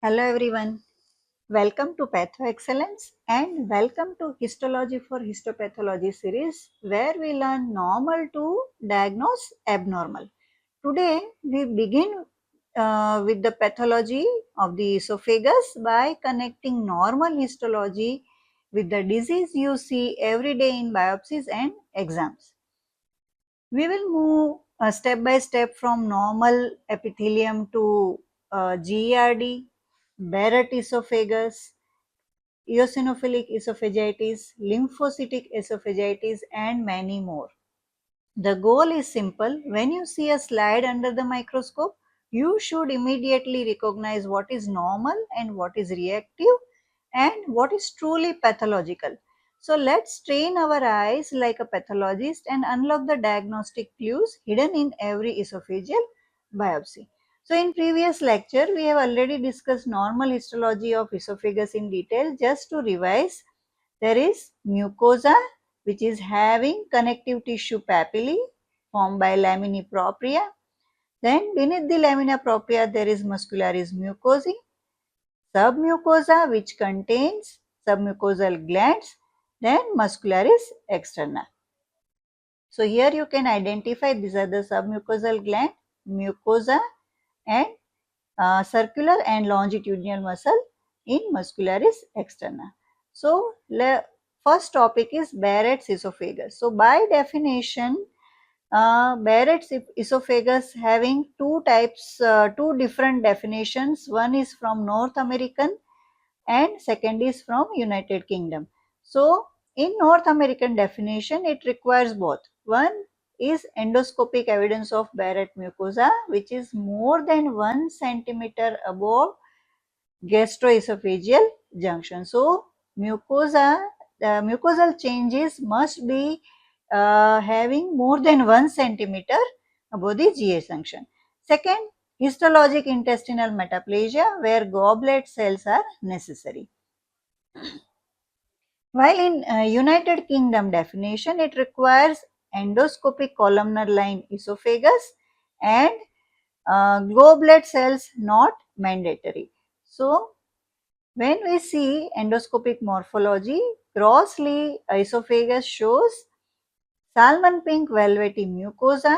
Hello everyone, welcome to Patho Excellence and welcome to Histology for Histopathology series where we learn normal to diagnose abnormal. Today we begin with the pathology of the esophagus by connecting normal histology with the disease you see every day in biopsies and exams. We will move step by step from normal epithelium to GERD, Barrett esophagus, Eosinophilic esophagitis, lymphocytic esophagitis and many more. The goal is simple. When you see a slide under the microscope, you should immediately recognize what is normal and what is reactive and what is truly pathological. So let's train our eyes like a pathologist and unlock the diagnostic clues hidden in every esophageal biopsy. So in previous lecture, we have already discussed normal histology of esophagus in detail. Just to revise, there is mucosa which is having connective tissue papillae formed by lamina propria. Then beneath the lamina propria there is muscularis mucosae, submucosa which contains submucosal glands, then muscularis externa. So here you can identify these are the submucosal gland, mucosa and circular and longitudinal muscle in muscularis externa. So first topic is Barrett's esophagus. So by definition, Barrett's esophagus having two types, two different definitions. One is from North American and second is from United Kingdom. So in North American definition, it requires both. One is endoscopic evidence of Barrett mucosa, which is more than 1 centimeter above gastroesophageal junction. So mucosa, the mucosal changes must be having more than 1 centimeter above the GA junction. Second, histologic intestinal metaplasia where goblet cells are necessary. While in United Kingdom definition, it requires endoscopic columnar line esophagus and goblet cells not mandatory. So, when we see endoscopic morphology, grossly esophagus shows salmon pink velvety mucosa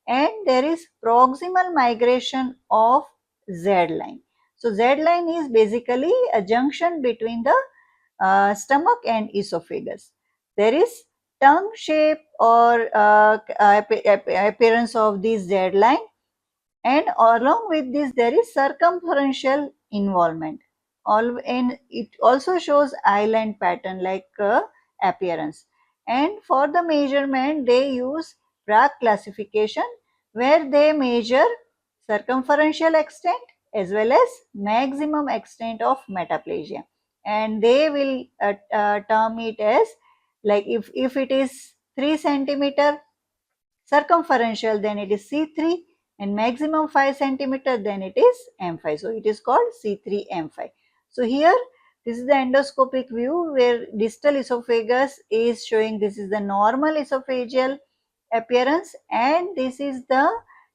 and there is proximal migration of Z line. So, Z line is basically a junction between the stomach and esophagus. There is tongue shape or appearance of this Z line, and along with this there is circumferential involvement. And it also shows island pattern like appearance. And for the measurement they use Prague classification where they measure circumferential extent as well as maximum extent of metaplasia, and they will term it as like if it is 3 centimeter circumferential then it is C3 and maximum 5 centimeter then it is M5. So it is called C3 M5. So here this is the endoscopic view where distal esophagus is showing this is the normal esophageal appearance and this is the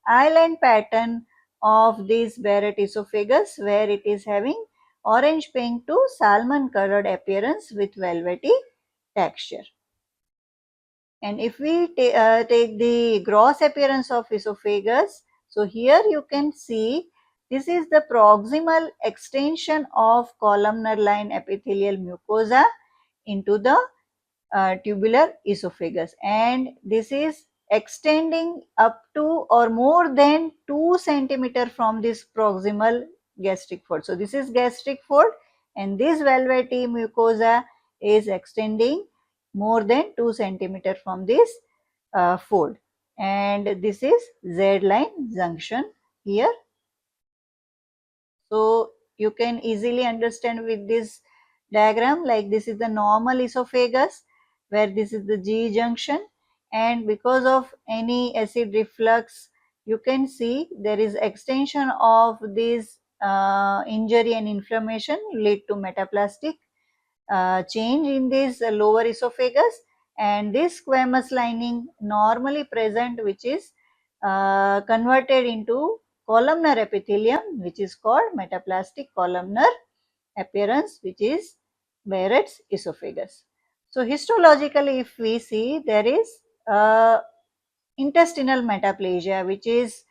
island pattern of this Barrett esophagus where it is having orange pink to salmon colored appearance with velvety texture. And if we take the gross appearance of esophagus, so here you can see this is the proximal extension of columnar line epithelial mucosa into the tubular esophagus, and this is extending up to or more than 2 centimeter from this proximal gastric fold. So this is gastric fold and this velvety mucosa is extending more than 2 centimeter from this fold, and this is Z line junction here. So you can easily understand with this diagram, like this is the normal esophagus where this is the G junction, and because of any acid reflux you can see there is extension of this injury and inflammation lead to metaplastic change in this lower esophagus, and this squamous lining normally present which is converted into columnar epithelium, which is called metaplastic columnar appearance, which is Barrett's esophagus. So histologically, if we see, there is intestinal metaplasia, which is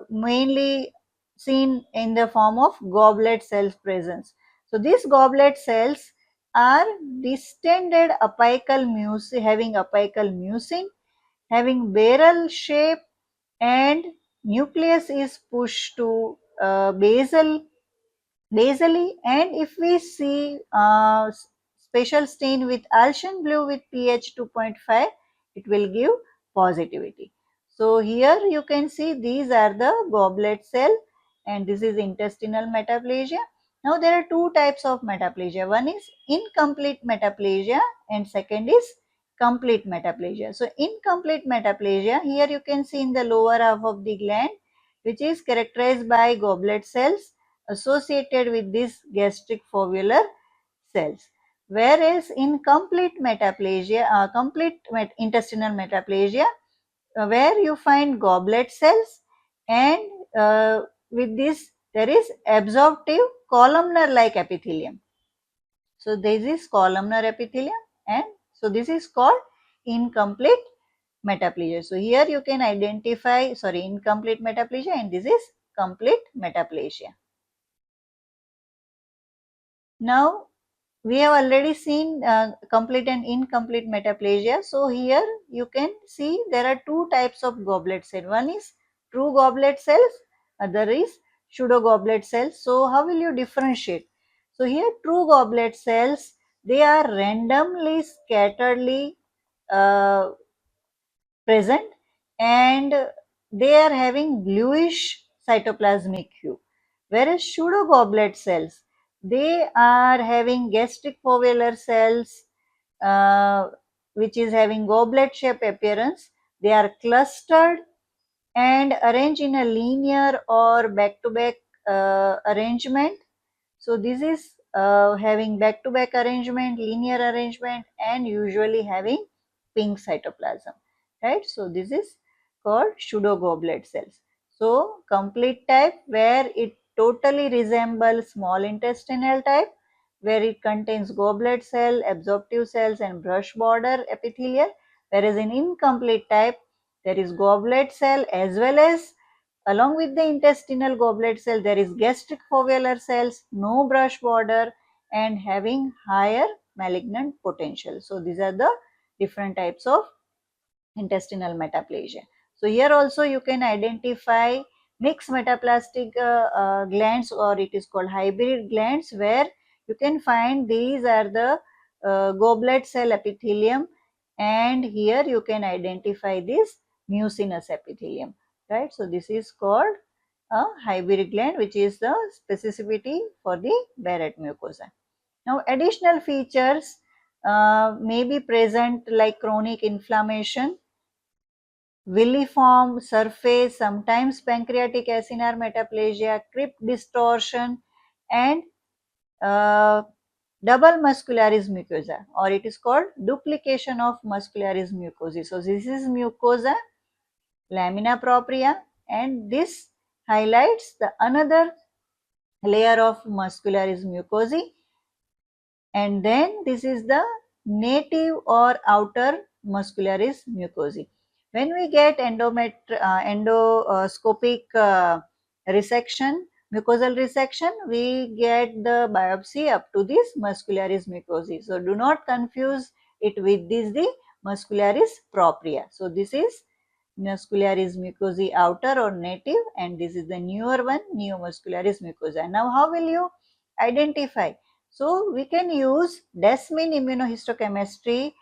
mainly seen in the form of goblet cells presence. So these goblet cells are distended apical mucin, having apical mucin, having barrel shape, and nucleus is pushed to basally, and if we see special stain with Alcian blue with pH 2.5, it will give positivity. So here you can see these are the goblet cell, and this is intestinal metaplasia. Now there are two types of metaplasia. One is incomplete metaplasia and second is complete metaplasia. So incomplete metaplasia, here you can see in the lower half of the gland, which is characterized by goblet cells associated with these gastric foveolar cells. Whereas in complete metaplasia, intestinal metaplasia, where you find goblet cells, and with this there is absorptive columnar like epithelium. So this is columnar epithelium, and so this is called incomplete metaplasia. So here you can identify, incomplete metaplasia, and this is complete metaplasia. Now we have already seen complete and incomplete metaplasia. So here you can see there are two types of goblet cell. One is true goblet cells, other is pseudo goblet cells. So how will you differentiate? So here true goblet cells, they are randomly scatteredly uh, present, and they are having bluish cytoplasmic hue. Whereas pseudo goblet cells, they are having gastric foveolar cells, uh, which is having goblet shape appearance. They are clustered and arranged in a linear or back to back arrangement. So this is having back to back arrangement, linear arrangement, and usually having pink cytoplasm, right? So this is called pseudo goblet cells. So complete type, where it totally resembles small intestinal type, where it contains goblet cell, absorptive cells, and brush border epithelial. Whereas in incomplete type, there is goblet cell as well as, along with the intestinal goblet cell, there is gastric foveolar cells, no brush border, and having higher malignant potential. So these are the different types of intestinal metaplasia. So here also you can identify mixed metaplastic glands, or it is called hybrid glands, where you can find these are the goblet cell epithelium, and here you can identify this mucinous epithelium, right? So this is called a hybrid gland, which is the specificity for the Barrett mucosa. Now additional features may be present like chronic inflammation, villiform surface, sometimes pancreatic acinar metaplasia, crypt distortion, and uh, double muscularis mucosa, or it is called duplication of muscularis mucosa. So this is mucosa lamina propria, and this highlights the another layer of muscularis mucosa, and then this is the native or outer muscularis mucosa. When we get endoscopic resection, mucosal resection, we get the biopsy up to this muscularis mucosa. So do not confuse it with the muscularis propria. So this is muscularis mucosa outer or native, and this is the newer one, neomuscularis mucosa. Now how will you identify? So we can use Desmin immunohistochemistry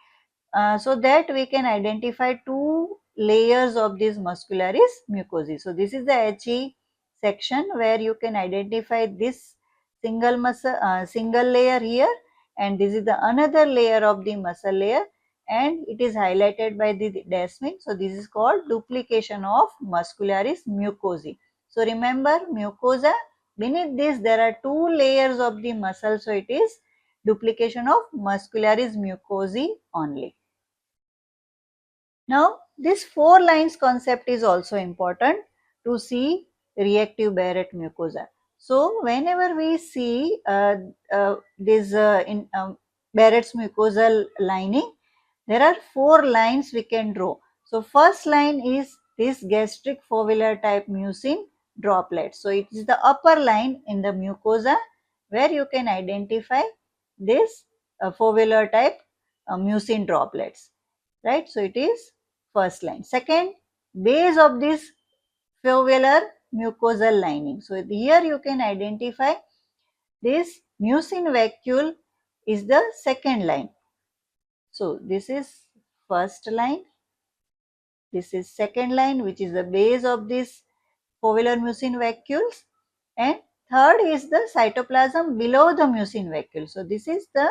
so that we can identify two layers of this muscularis mucosa. So this is the HE section, where you can identify this single layer here, and this is the another layer of the muscle layer, and it is highlighted by the Desmin. So this is called duplication of muscularis mucosa. So remember, mucosa, beneath this there are two layers of the muscle, so it is duplication of muscularis mucosa only. Now this four lines concept is also important to see reactive Barrett mucosa. So whenever we see this Barrett's mucosal lining, there are 4 lines we can draw. So first line is this gastric foveolar type mucin droplet. So it is the upper line in the mucosa where you can identify this foveolar type mucin droplets, right? So it is first line. Second, base of this foveolar mucosal lining. So here you can identify this mucin vacuole is the second line. So this is first line, this is second line, which is the base of this foveolar mucin vacuoles, and third is the cytoplasm below the mucin vacuole. So this is the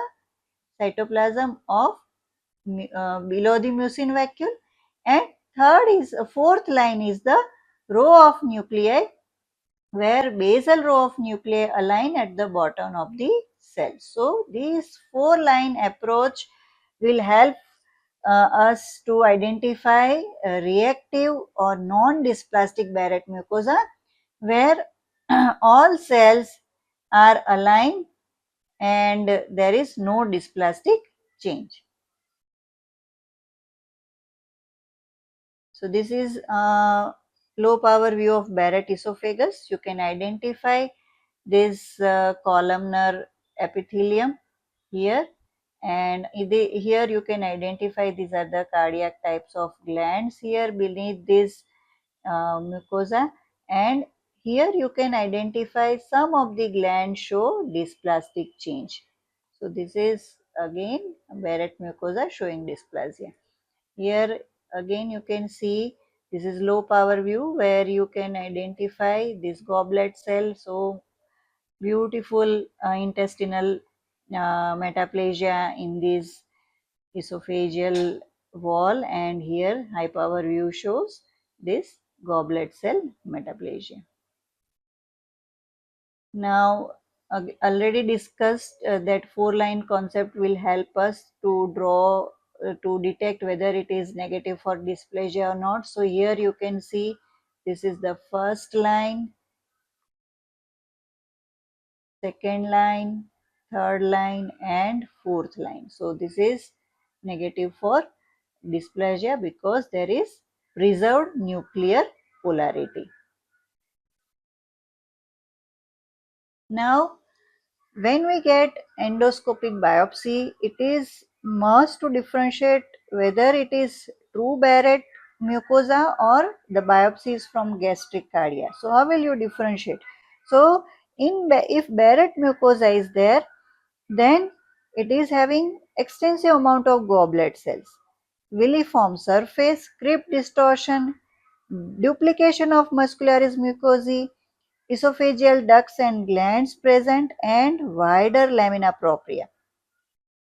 cytoplasm of below the mucin vacuole, and third is fourth line is the row of nuclei where basal row of nuclei align at the bottom of the cell. So this 4-line approach will help us to identify reactive or non-dysplastic Barrett mucosa where all cells are aligned and there is no dysplastic change. So this is a low power view of Barrett esophagus. You can identify this columnar epithelium here, and here you can identify these are the cardiac types of glands here beneath this mucosa, and here you can identify some of the glands show dysplastic change. So this is again Barrett mucosa showing dysplasia. Here again you can see this is low power view where you can identify this goblet cell. So beautiful intestinal metaplasia in this esophageal wall, and here high power view shows this goblet cell metaplasia. Now already discussed that 4-line concept will help us to draw to detect whether it is negative for dysplasia or not. So here you can see this is the first line, second line, third line and fourth line. So this is negative for dysplasia because there is preserved nuclear polarity. Now when we get endoscopic biopsy, it is must to differentiate whether it is true Barrett mucosa or the biopsy is from gastric cardia. So how will you differentiate? So if Barrett mucosa is there, then it is having extensive amount of goblet cells, villiform surface, crypt distortion, duplication of muscularis mucosae, esophageal ducts and glands present, and wider lamina propria.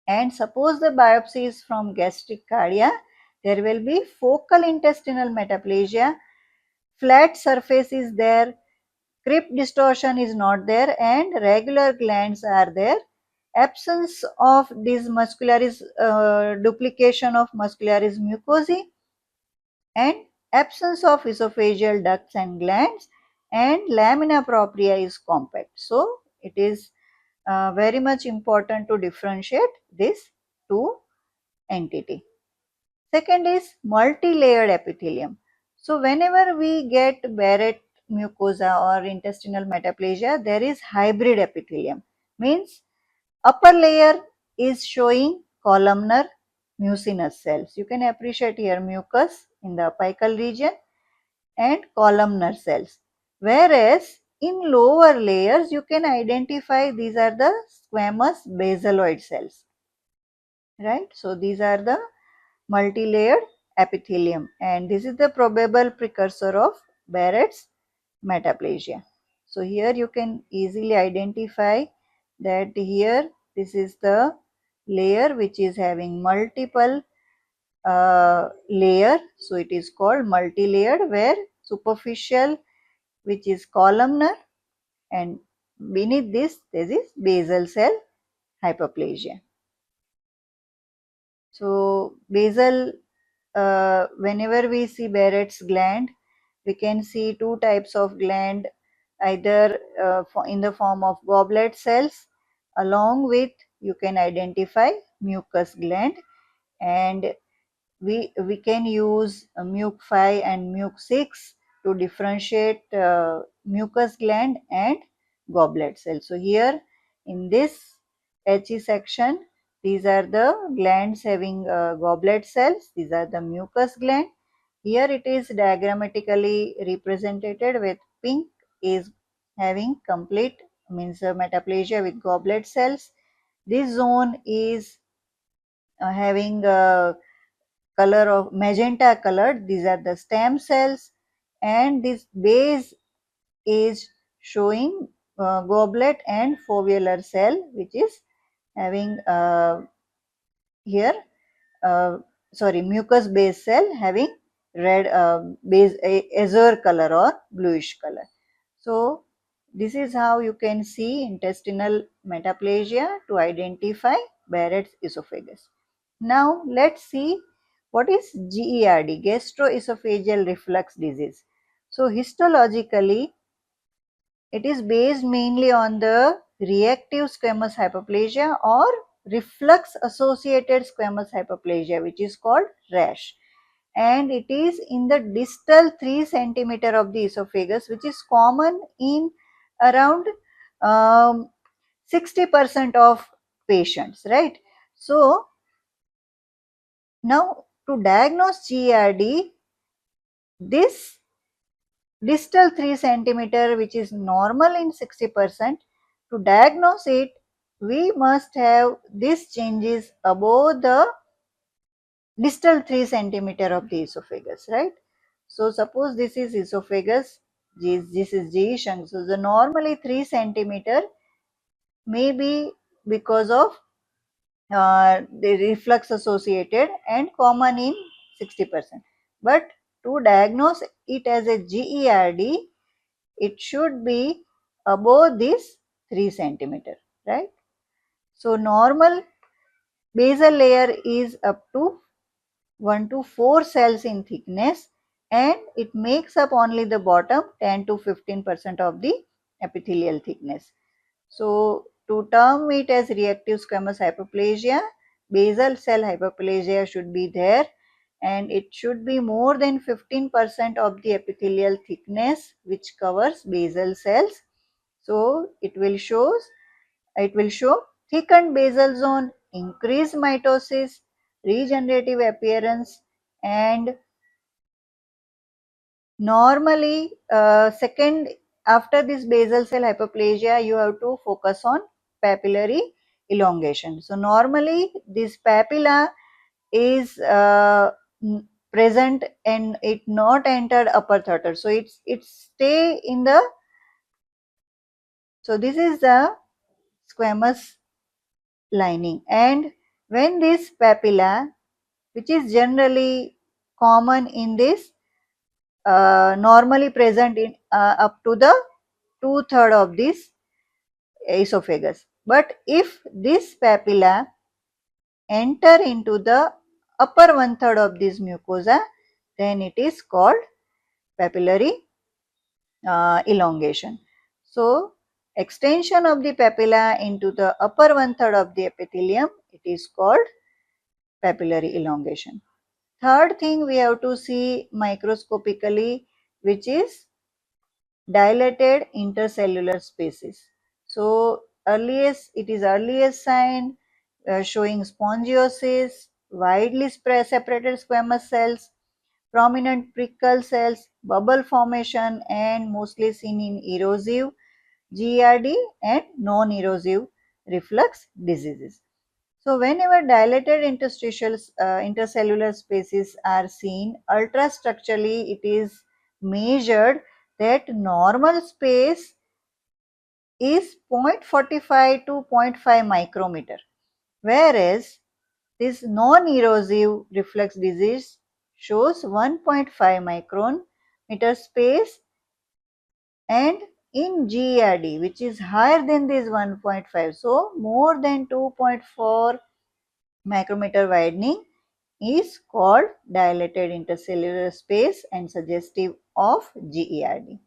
And suppose the biopsy is from gastric cardia, there will be focal intestinal metaplasia, flat surface is there, crypt distortion is not there, and regular glands are there. Absence of this muscularis duplication of muscularis mucosae, and absence of esophageal ducts and glands, and lamina propria is compact. So it is very much important to differentiate these two entity. Second is multi-layered epithelium. So whenever we get Barrett mucosa or intestinal metaplasia, there is hybrid epithelium. Means upper layer is showing columnar mucinous cells. You can appreciate here mucus in the apical region and columnar cells. Whereas in lower layers you can identify these are the squamous basaloid cells, right? So these are the multi-layered epithelium, and this is the probable precursor of Barrett's metaplasia. So here you can easily identify that here this is the layer which is having multiple layer. So it is called multi-layered, where superficial which is columnar, and beneath this there is basal cell hyperplasia. So basal, whenever we see Barrett's gland, we can see two types of gland, either in the form of goblet cells, along with you can identify mucus gland, and we can use muc5 and muc6 to differentiate mucus gland and goblet cell. So here in this HE section, these are the glands having goblet cells, these are the mucus gland. Here it is diagrammatically represented with pink is having complete, means metaplasia with goblet cells. This zone is having color of magenta colored, these are the stem cells, and this base is showing goblet and foveolar cell, which is having here mucus base cell having red base azure color or bluish color. So this is how you can see intestinal metaplasia to identify Barrett's esophagus. Now let's see what is GERD, gastroesophageal reflux disease. So histologically, it is based mainly on the reactive squamous hyperplasia or reflux associated squamous hyperplasia, which is called rash, and it is in the distal 3 centimeter of the esophagus, which is common in around 60% of patients, right? So now to diagnose GERD, this distal 3 centimeter, which is normal in 60%, to diagnose it, we must have these changes above the distal 3 centimeter of the esophagus, right? So suppose this is esophagus, this is G shunt. So the normally 3 centimeter may be because of the reflux associated and common in 60%. But to diagnose it as a GERD, it should be above this 3 centimeter, right? So normal basal layer is up to 1 to 4 cells in thickness, and it makes up only the bottom 10 to 15% of the epithelial thickness. So to term it as reactive squamous hyperplasia, basal cell hyperplasia should be there, and it should be more than 15% of the epithelial thickness which covers basal cells. So it will show thickened basal zone, increased mitosis, regenerative appearance, and normally second after this basal cell hyperplasia, you have to focus on papillary elongation. So normally this papilla is present and it not entered upper third. So it stay in the, so this is the squamous lining, and when this papilla, which is generally common in this normally present in up to the 2/3 of this esophagus, but if this papilla enter into the upper 1/3 of this mucosa, then it is called papillary elongation. So extension of the papilla into the upper 1/3 of the epithelium, it is called papillary elongation. Third thing we have to see microscopically, which is dilated intercellular spaces. So earliest sign showing spongiosis, widely separated squamous cells, prominent prickle cells, bubble formation, and mostly seen in erosive GERD and non-erosive reflux diseases. So whenever dilated intercellular spaces are seen, ultrastructurally it is measured that normal space is 0.45 to 0.5 micrometer, whereas this non-erosive reflux disease shows 1.5 micron meter space, and in GERD, which is higher than this 1.5, so more than 2.4 micrometer widening is called dilated intercellular space and suggestive of GERD.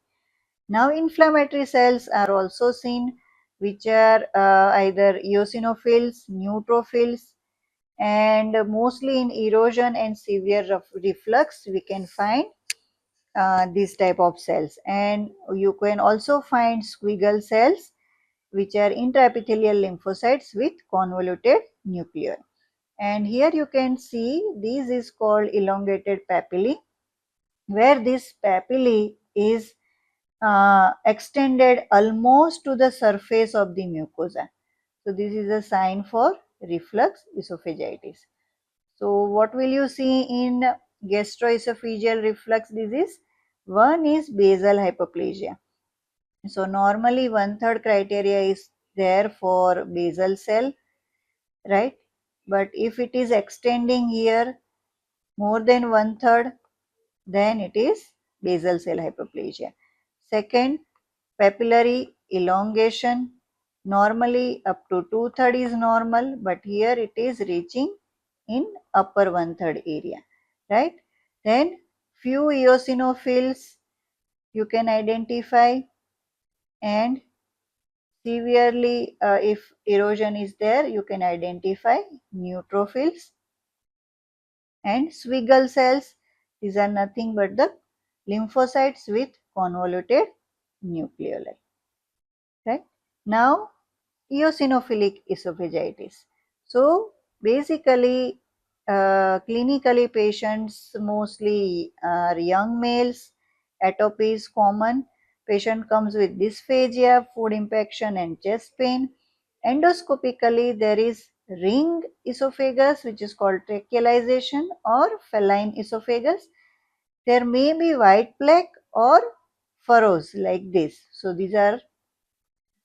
Now inflammatory cells are also seen, which are either eosinophils, neutrophils, and mostly in erosion and severe reflux we can find these type of cells. And you can also find squiggle cells, which are intraepithelial lymphocytes with convoluted nuclei. And here you can see this is called elongated papillae, where this papillae is extended almost to the surface of the mucosa. So this is a sign for reflux esophagitis. So what will you see in gastroesophageal reflux disease? One is basal hyperplasia. So normally 1/3 criteria is there for basal cell, right? But if it is extending here more than 1/3, then it is basal cell hyperplasia. Second, papillary elongation. Normally up to 2/3 is normal, but here it is reaching in upper 1/3 area, right? Then few eosinophils you can identify, and severely if erosion is there you can identify neutrophils and Swiggle cells. These are nothing but the lymphocytes with convoluted nucleoli. Right? Now, eosinophilic esophagitis. So, basically, clinically patients mostly are young males. Atopy is common. Patient comes with dysphagia, food impaction and chest pain. Endoscopically, there is ring esophagus, which is called trachealization, or feline esophagus. There may be white plaque or furrows like this. So, these are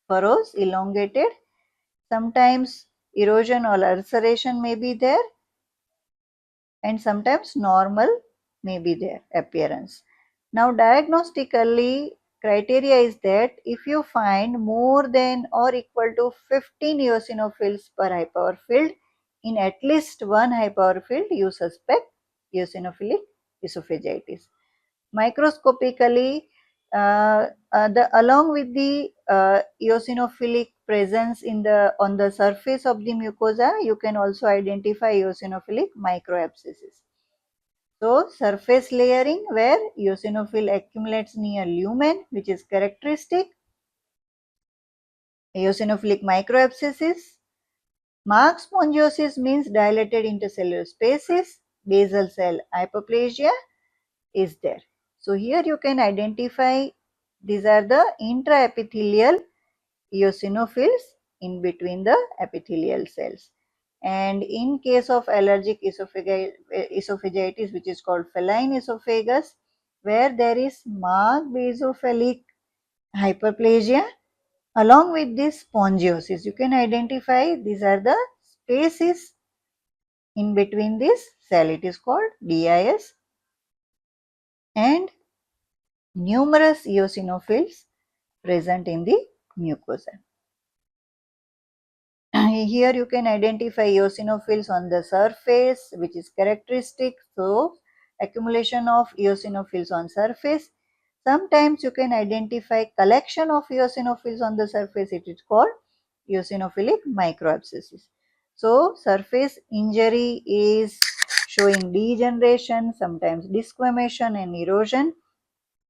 furrows, elongated. Sometimes erosion or ulceration may be there, and sometimes normal may be there appearance. Now diagnostically criteria is that if you find more than or equal to 15 eosinophils per high power field in at least one high power field, you suspect eosinophilic esophagitis. Microscopically, along with the eosinophilic presence in the on the surface of the mucosa, you can also identify eosinophilic microabscesses. So, surface layering where eosinophil accumulates near lumen, which is characteristic. Eosinophilic microabscesses. Marked spongiosis means dilated intercellular spaces. Basal cell hyperplasia is there. So here you can identify these are the intraepithelial eosinophils in between the epithelial cells. And in case of allergic esophagitis, which is called feline esophagus, where there is marked basophilic hyperplasia along with this spongiosis, you can identify these are the spaces in between this cell. It is called DIS, and numerous eosinophils present in the mucosa. Here you can identify eosinophils on the surface, which is characteristic. So, accumulation of eosinophils on surface. Sometimes you can identify collection of eosinophils on the surface. It is called eosinophilic microabscesses. So, surface injury is showing degeneration, sometimes desquamation and erosion.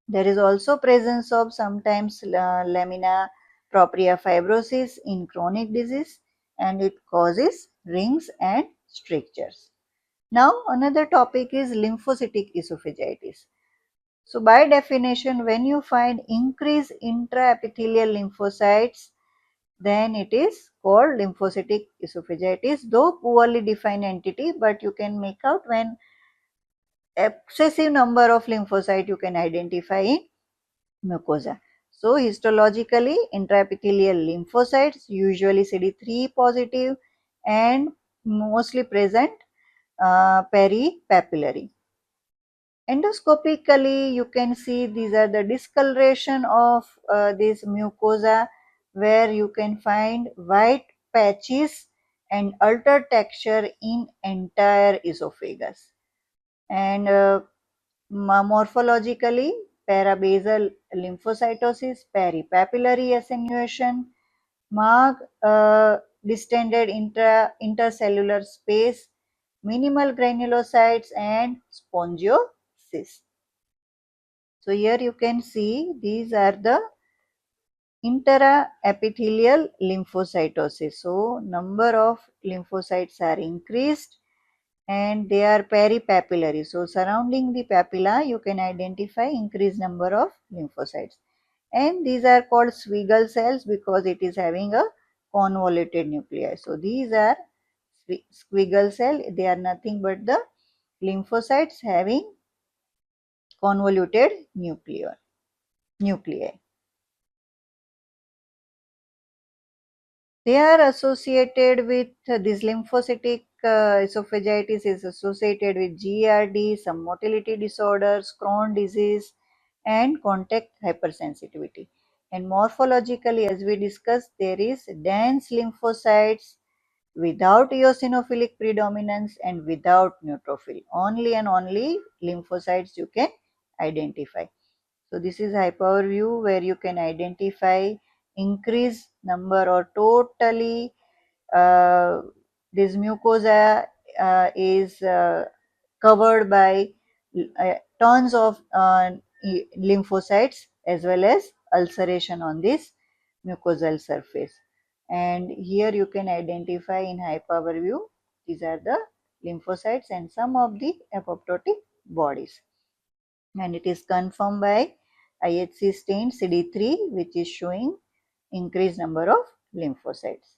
There is also presence of sometimes lamina propria fibrosis in chronic disease, and it causes rings and strictures. Now another topic is lymphocytic esophagitis. So by definition, when you find increased intraepithelial lymphocytes, then it is called lymphocytic esophagitis, though poorly defined entity, but you can make out when excessive number of lymphocytes you can identify in mucosa. So histologically, intraepithelial lymphocytes usually CD3 positive and mostly present peripapillary. Endoscopically, you can see these are the discoloration of this mucosa, where you can find white patches and altered texture in entire esophagus. And morphologically, parabasal lymphocytosis, peripapillary attenuation, marked distended intercellular space, minimal granulocytes, and spongiosis. So here you can see these are the intraepithelial lymphocytosis. So number of lymphocytes are increased and they are peripapillary. So surrounding the papilla you can identify increased number of lymphocytes. And these are called Schlegel cells because it is having a convoluted nuclei. So these are Schlegel cell, they are nothing but the lymphocytes having convoluted nuclei. They are associated with this lymphocytic esophagitis is associated with GERD, some motility disorders, Crohn's disease, and contact hypersensitivity. And morphologically, as we discussed, there is dense lymphocytes without eosinophilic predominance and without neutrophil. Only and only lymphocytes you can identify. So this is hyperview where you can identify increased number or totally this mucosa is covered by tons of lymphocytes as well as ulceration on this mucosal surface. And here you can identify in hyperview view, these are the lymphocytes and some of the apoptotic bodies. And it is confirmed by IHC stain CD3 which is showing increased number of lymphocytes.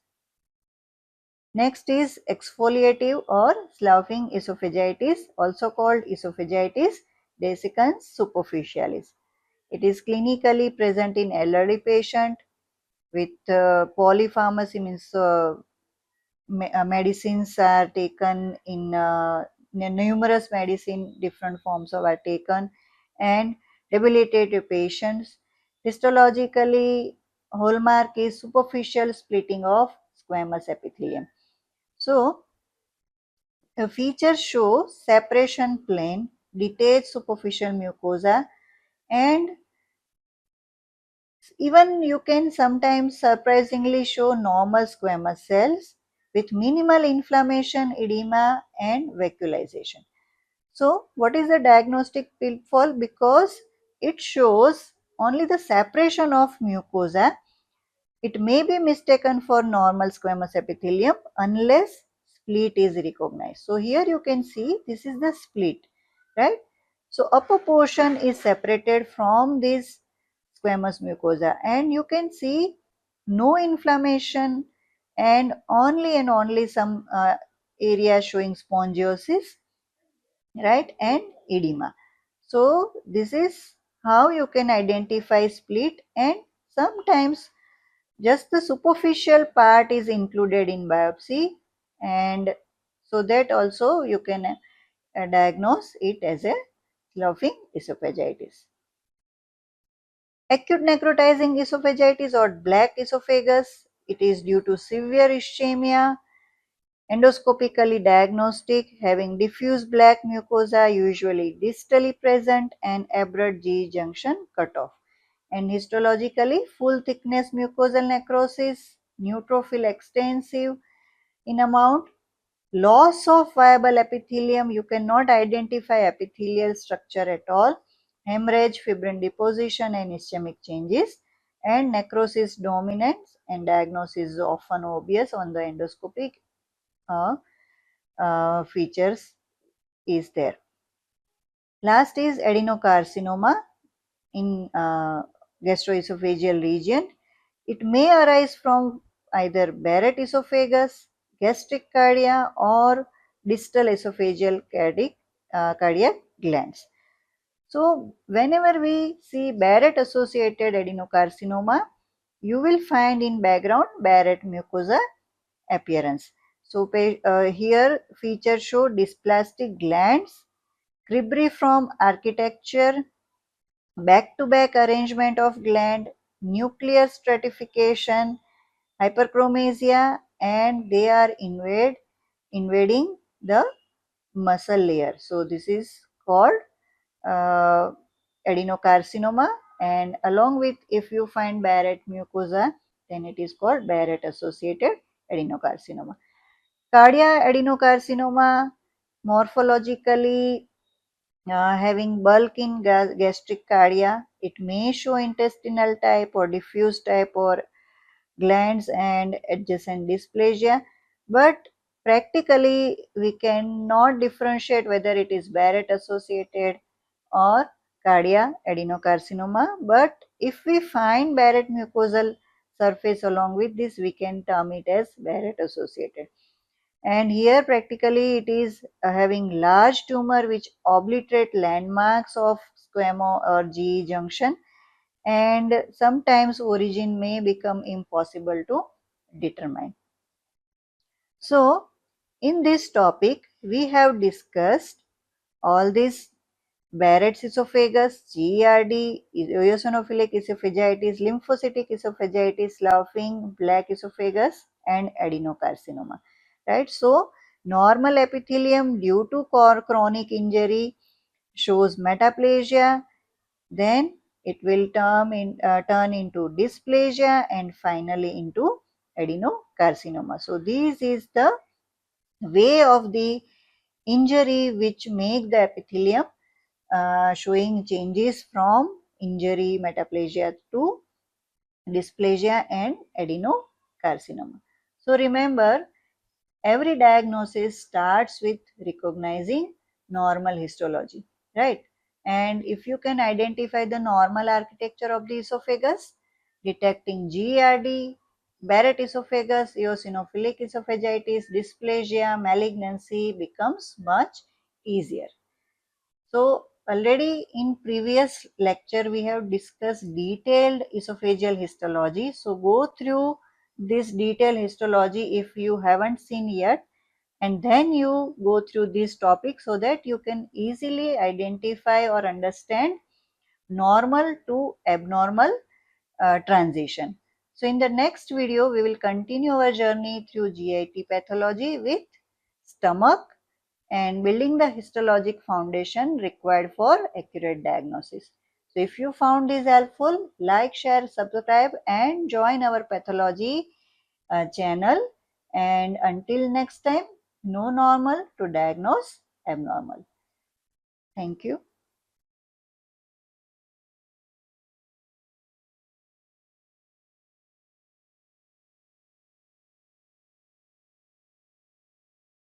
Next is exfoliative or sloughing esophagitis, also called esophagitis dissecans superficialis. It is clinically present in elderly patient with polypharmacy, means medicines are taken in numerous medicine, different forms of are taken, and debilitated patients. Histologically, hallmark is superficial splitting of squamous epithelium. So, the features show separation plane, detached superficial mucosa, and even you can sometimes surprisingly show normal squamous cells with minimal inflammation, edema, and vacuolization. So, what is the diagnostic pitfall? Because it shows only the separation of mucosa, it may be mistaken for normal squamous epithelium unless split is recognized. So here you can see this is the split, right? So upper portion is separated from this squamous mucosa and you can see no inflammation and only some area showing spongiosis, right, and edema. So this is how you can identify split, and sometimes just the superficial part is included in biopsy, and so that also you can diagnose it as a sloughing esophagitis. Acute necrotizing esophagitis or black esophagus, it is due to severe ischemia, endoscopically diagnostic, having diffuse black mucosa usually distally present and abrupt G junction cutoff. And histologically, full thickness mucosal necrosis, neutrophil extensive in amount, loss of viable epithelium, you cannot identify epithelial structure at all, hemorrhage, fibrin deposition and ischemic changes, and necrosis dominance, and diagnosis is often obvious on the endoscopic features is there. Last is adenocarcinoma in gastroesophageal region. It may arise from either Barrett esophagus, gastric cardia, or distal esophageal cardiac glands. So, whenever we see Barrett associated adenocarcinoma, you will find in background Barrett mucosa appearance. So, here features show dysplastic glands, cribriform architecture, back-to-back arrangement of gland, nuclear stratification, hyperchromasia, and they are invading the muscle layer. So, this is called adenocarcinoma, and along with, if you find Barrett mucosa, then it is called Barrett associated adenocarcinoma. Cardia adenocarcinoma, morphologically having bulk in gastric cardia, it may show intestinal type or diffuse type or glands and adjacent dysplasia, but practically we cannot differentiate whether it is Barrett associated or cardia adenocarcinoma. But if we find Barrett mucosal surface along with this, we can term it as Barrett associated. And here practically it is having large tumor which obliterate landmarks of squamous or GE junction, and sometimes origin may become impossible to determine. So in this topic we have discussed all these: Barrett's esophagus, GERD, eosinophilic esophagitis, lymphocytic esophagitis, laughing black esophagus, and adenocarcinoma. Right? So normal epithelium due to chronic injury shows metaplasia, then it will turn into dysplasia, and finally into adenocarcinoma. So this is the way of the injury which make the epithelium showing changes from injury, metaplasia to dysplasia and adenocarcinoma. So remember, every diagnosis starts with recognizing normal histology, right? And if you can identify the normal architecture of the esophagus, detecting GERD, Barrett esophagus, eosinophilic esophagitis, dysplasia, malignancy becomes much easier. So already in previous lecture we have discussed detailed esophageal histology. So go through this detailed histology if you haven't seen yet, and then you go through this topic so that you can easily identify or understand normal to abnormal transition. So in the next video we will continue our journey through GIT pathology with stomach and building the histologic foundation required for accurate diagnosis. So if you found this helpful, like, share, subscribe and join our pathology channel. And until next time, know normal to diagnose abnormal. Thank you.